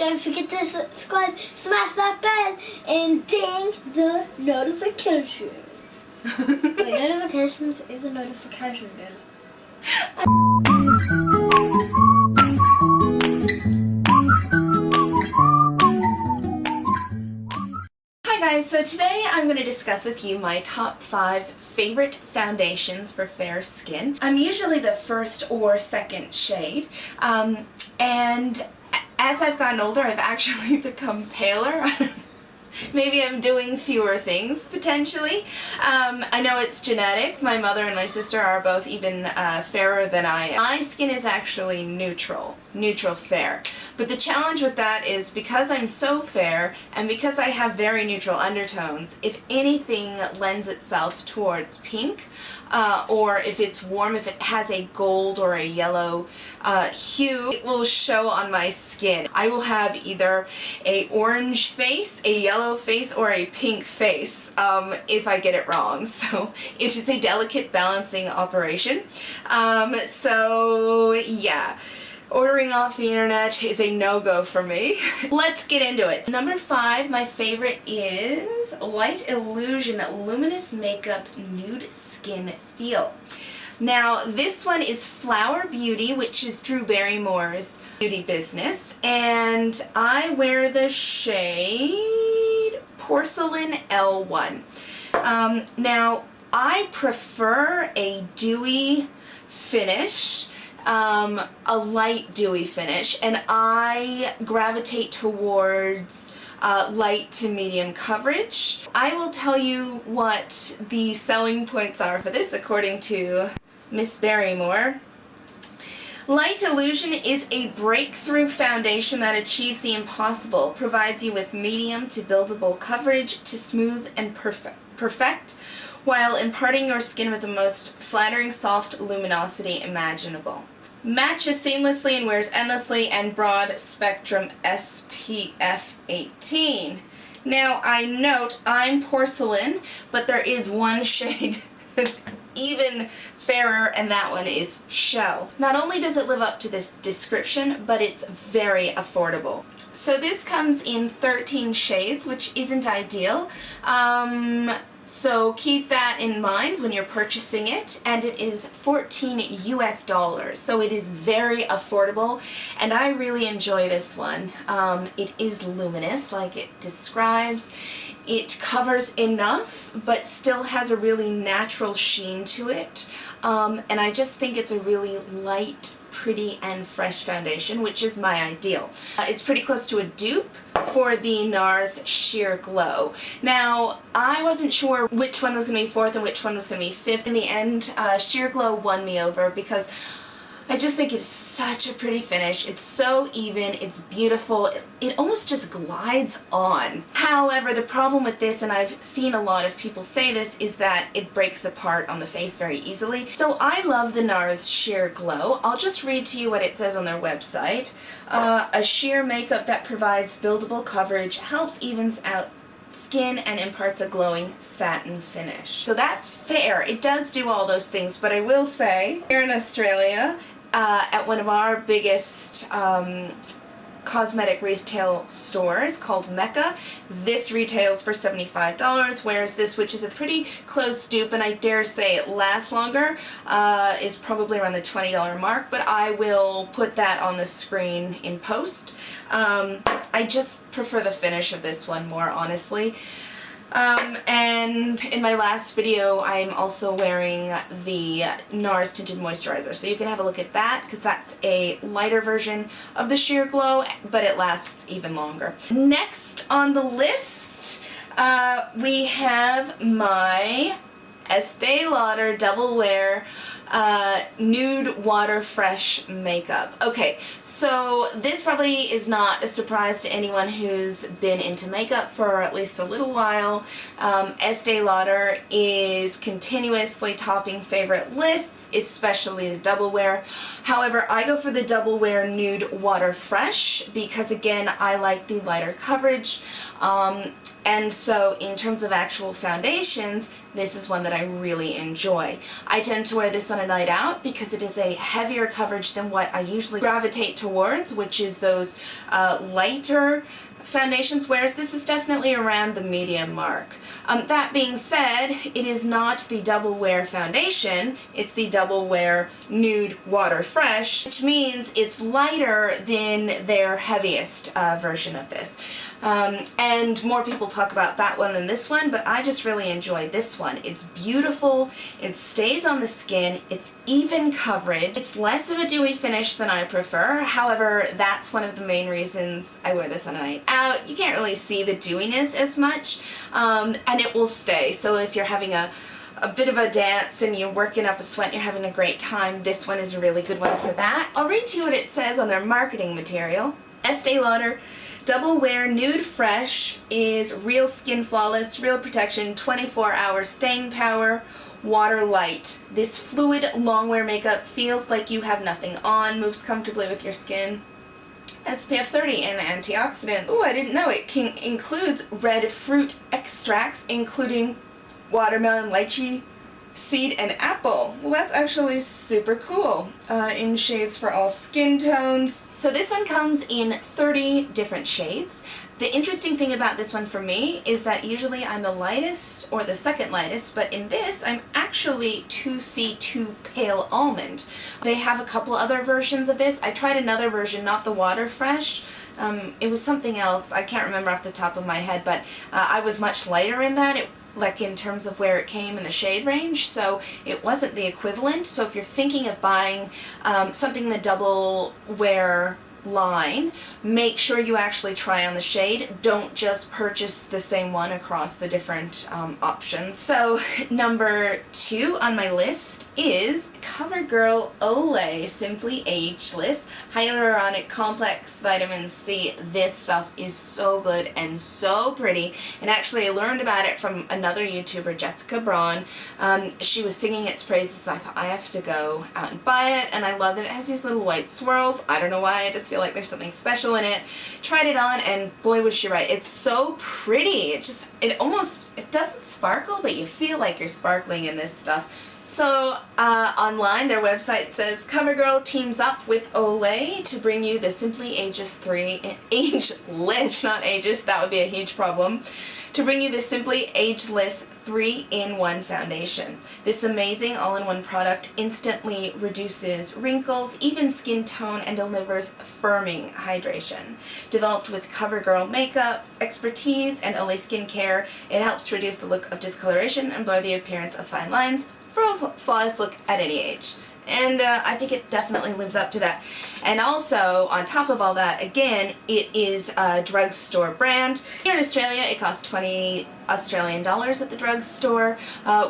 Don't forget to subscribe, smash that bell, and ding the notifications. Wait, notifications is a notification bell. Hi guys, so today I'm going to discuss with you my top 5 favorite foundations for fair skin. I'm usually the first or second shade, and as I've gotten older I've actually become paler. Maybe I'm doing fewer things, potentially. I know it's genetic. My mother and my sister are both even fairer than I am. My skin is actually neutral fair. But the challenge with that is because I'm so fair and because I have very neutral undertones, if anything lends itself towards pink, or if it's warm, if it has a gold or a yellow hue, it will show on my skin. I will have either a orange face, a yellow face, or a pink face if I get it wrong. So it is a delicate balancing operation. So yeah. Ordering off the internet is a no-go for me. Let's get into it. Number 5, my favorite is Light Illusion Luminous Makeup Nude Skin Feel. Now this one is Flower Beauty, which is Drew Barrymore's beauty business, and I wear the shade Porcelain L1. Now I prefer a dewy finish, a light dewy finish, and I gravitate towards light to medium coverage. I will tell you what the selling points are for this according to Miss Barrymore. Light Illusion is a breakthrough foundation that achieves the impossible, provides you with medium to buildable coverage to smooth and perfect, while imparting your skin with the most flattering soft luminosity imaginable. Matches seamlessly and wears endlessly, and broad spectrum SPF 18. Now I note I'm porcelain, but there is one shade that's even fairer, and that one is Shell. Not only does it live up to this description, but it's very affordable. So this comes in 13 shades, which isn't ideal. So keep that in mind when you're purchasing it, and it is $14 US, so it is very affordable, and I really enjoy this one. It is luminous, like it describes. It covers enough, but still has a really natural sheen to it, and I just think it's a really light, pretty, and fresh foundation, which is my ideal. It's pretty close to a dupe for the NARS Sheer Glow. Now, I wasn't sure which one was going to be 4th and which one was going to be 5th. In the end, Sheer Glow won me over because I just think it's such a pretty finish. It's so even, it's beautiful, it almost just glides on. However, the problem with this, and I've seen a lot of people say this, is that it breaks apart on the face very easily. So I love the NARS Sheer Glow. I'll just read to you what it says on their website. A sheer makeup that provides buildable coverage, helps evens out skin, and imparts a glowing satin finish. So that's fair. It does do all those things, but I will say, here in Australia, at one of our biggest cosmetic retail stores called Mecca, this retails for $75, whereas this, which is a pretty close dupe, and I dare say it lasts longer, is probably around the $20 mark, but I will put that on the screen in post. I just prefer the finish of this one more, honestly. And in my last video, I'm also wearing the NARS Tinted Moisturizer, so you can have a look at that, because that's a lighter version of the Sheer Glow, but it lasts even longer. Next on the list, we have my Estee Lauder Double Wear Nude Water Fresh Makeup. Okay, so this probably is not a surprise to anyone who's been into makeup for at least a little while. Estee Lauder is continuously topping favorite lists, especially the Double Wear. However, I go for the Double Wear Nude Water Fresh because, again, I like the lighter coverage. And so in terms of actual foundations, this is one that I really enjoy. I tend to wear this on a night out because it is a heavier coverage than what I usually gravitate towards, which is those lighter foundations, whereas this is definitely around the medium mark. That being said, it is not the Double Wear foundation, it's the Double Wear Nude Water Fresh, which means it's lighter than their heaviest version of this. And more people talk about that one than this one, but I just really enjoy this one. It's beautiful, it stays on the skin, it's even coverage, it's less of a dewy finish than I prefer. However, that's one of the main reasons I wear this on a night out. You can't really see the dewiness as much, and it will stay. So if you're having a bit of a dance and you're working up a sweat and you're having a great time, this one is a really good one for that. I'll read to you what it says on their marketing material. Estee Lauder Double Wear Nude Fresh is real skin flawless, real protection, 24-hour staying power, water light. This fluid long wear makeup feels like you have nothing on, moves comfortably with your skin. SPF 30 and antioxidant. Oh, I didn't know it includes red fruit extracts, including watermelon, lychee, seed, and apple. Well, that's actually super cool. In shades for all skin tones. So this one comes in 30 different shades. The interesting thing about this one for me is that usually I'm the lightest or the second lightest, but in this I'm actually 2C2 Pale Almond. They have a couple other versions of this. I tried another version, not the Water Fresh. It was something else. I can't remember off the top of my head, but I was much lighter in that. Like in terms of where it came in the shade range, so it wasn't the equivalent. So if you're thinking of buying something in the Double Wear line, make sure you actually try on the shade. Don't just purchase the same one across the different options. So number 2 on my list is CoverGirl Olay Simply Ageless Hyaluronic Complex Vitamin C. This stuff is so good and so pretty, and actually I learned about it from another YouTuber, Jessica Braun. She was singing its praises, so I thought I have to go out and buy it, and I love that it has these little white swirls. I don't know why, I just feel like there's something special in it. Tried it on, and boy was she right. It's so pretty. It doesn't sparkle, but you feel like you're sparkling in this stuff. So online, their website says CoverGirl teams up with Olay to bring you the Simply Ageless Ageless, not ageist, that would be a huge problem, to bring you the Simply Ageless 3-in-1 foundation. This amazing all-in-one product instantly reduces wrinkles, even skin tone, and delivers firming hydration. Developed with CoverGirl makeup expertise and Olay skincare, it helps reduce the look of discoloration and blur the appearance of fine lines for a flawless look at any age. And I think it definitely lives up to that. And also, on top of all that, again, it is a drugstore brand. Here in Australia, it costs 20 Australian dollars at the drugstore,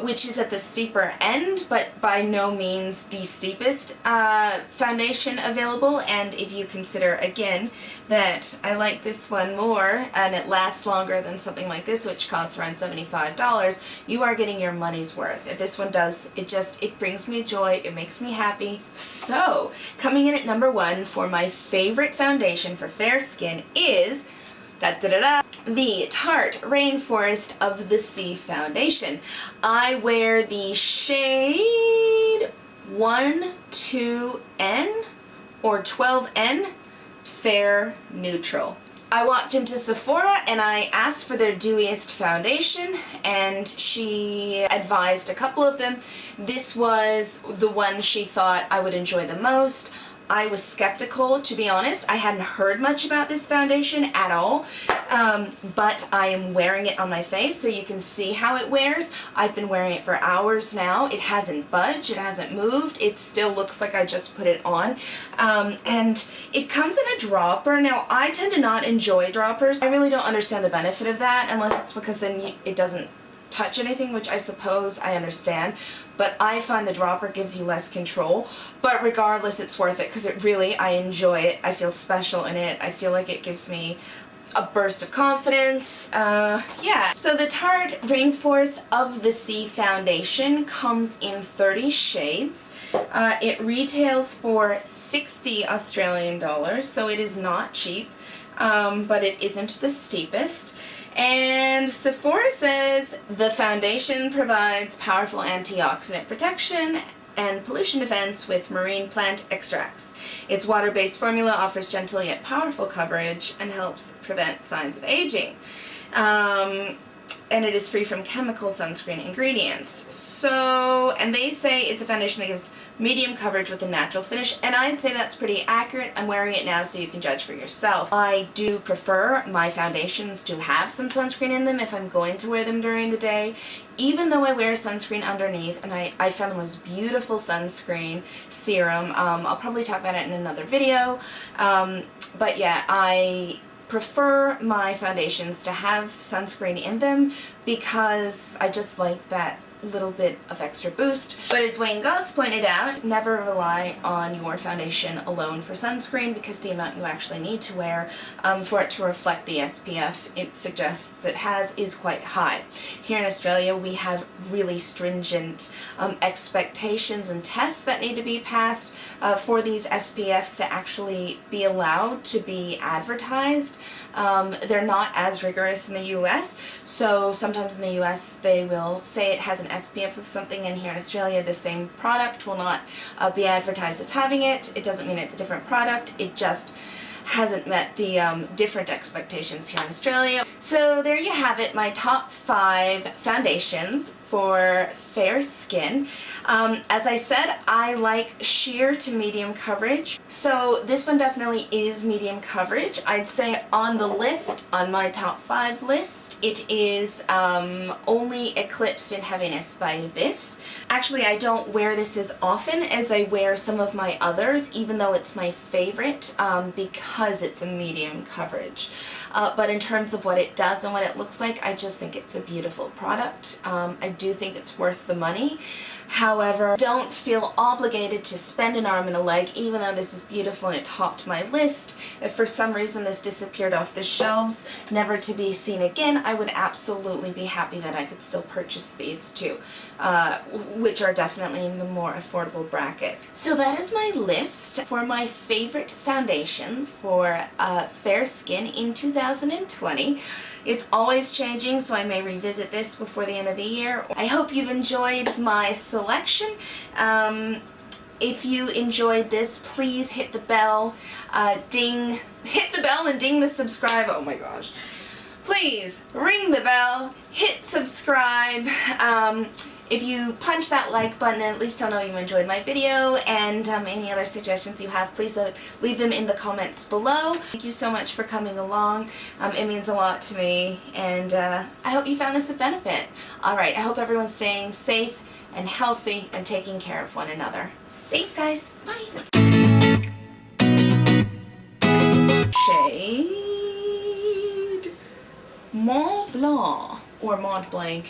which is at the steeper end, but by no means the steepest foundation available. And if you consider, again, that I like this one more and it lasts longer than something like this, which costs around $75, you are getting your money's worth. If this one does, it brings me joy, it makes me happy. So, coming in at number 1 for my favorite foundation for fair skin is the Tarte Rainforest of the Sea foundation. I wear the shade 12N or 12N Fair Neutral. I walked into Sephora and I asked for their dewiest foundation, and she advised a couple of them. This was the one she thought I would enjoy the most. I was skeptical, to be honest. I hadn't heard much about this foundation at all, but I am wearing it on my face so you can see how it wears. I've been wearing it for hours now. It hasn't budged, it hasn't moved. It still looks like I just put it on. And it comes in a dropper. Now, I tend to not enjoy droppers. I really don't understand the benefit of that unless it's because then it doesn't touch anything, which I suppose I understand, but I find the dropper gives you less control. But regardless, it's worth it because I enjoy it. I feel special in it. I feel like it gives me a burst of confidence. Yeah. So the Tarte Rainforest of the Sea foundation comes in 30 shades. It retails for 60 Australian dollars, so it is not cheap, but it isn't the steepest. And Sephora says the foundation provides powerful antioxidant protection and pollution defense with marine plant extracts. Its water-based formula offers gentle yet powerful coverage and helps prevent signs of aging. And it is free from chemical sunscreen ingredients. So, and they say it's a foundation that gives medium coverage with a natural finish, and I'd say that's pretty accurate. I'm wearing it now so you can judge for yourself. I do prefer my foundations to have some sunscreen in them if I'm going to wear them during the day, even though I wear sunscreen underneath, and I found the most beautiful sunscreen serum. I'll probably talk about it in another video, but yeah, I prefer my foundations to have sunscreen in them because I just like that little bit of extra boost. But as Wayne Goss pointed out, never rely on your foundation alone for sunscreen because the amount you actually need to wear for it to reflect the SPF it suggests it has is quite high. Here in Australia we have really stringent expectations and tests that need to be passed for these SPFs to actually be allowed to be advertised. They're not as rigorous in the US, so sometimes in the US they will say it has an SPF of something, and here in Australia the same product will not be advertised as having it. It doesn't mean it's a different product, it just hasn't met the different expectations here in Australia. So there you have it, my top 5 foundations for fair skin. As I said, I like sheer to medium coverage, so this one definitely is medium coverage. I'd say on the list, on my top 5 list, it is only eclipsed in heaviness by this. Actually, I don't wear this as often as I wear some of my others, even though it's my favorite because it's a medium coverage. But in terms of what it does and what it looks like, I just think it's a beautiful product. I do think it's worth the money. However, don't feel obligated to spend an arm and a leg, even though this is beautiful and it topped my list. If for some reason this disappeared off the shelves, never to be seen again, I would absolutely be happy that I could still purchase these too, which are definitely in the more affordable bracket. So that is my list for my favorite foundations for fair skin in 2020. It's always changing, so I may revisit this before the end of the year. I hope you've enjoyed my selection. If you enjoyed this, please hit the bell, hit the bell and ding the subscribe. Oh my gosh. Please ring the bell, hit subscribe. If you punch that like button, at least I'll know you enjoyed my video, and any other suggestions you have, please leave them in the comments below. Thank you so much for coming along. It means a lot to me, and I hope you found this a benefit. Alright, I hope everyone's staying safe and healthy and taking care of one another. Thanks guys, bye! Shade Mont Blanc, or Mont Blanc.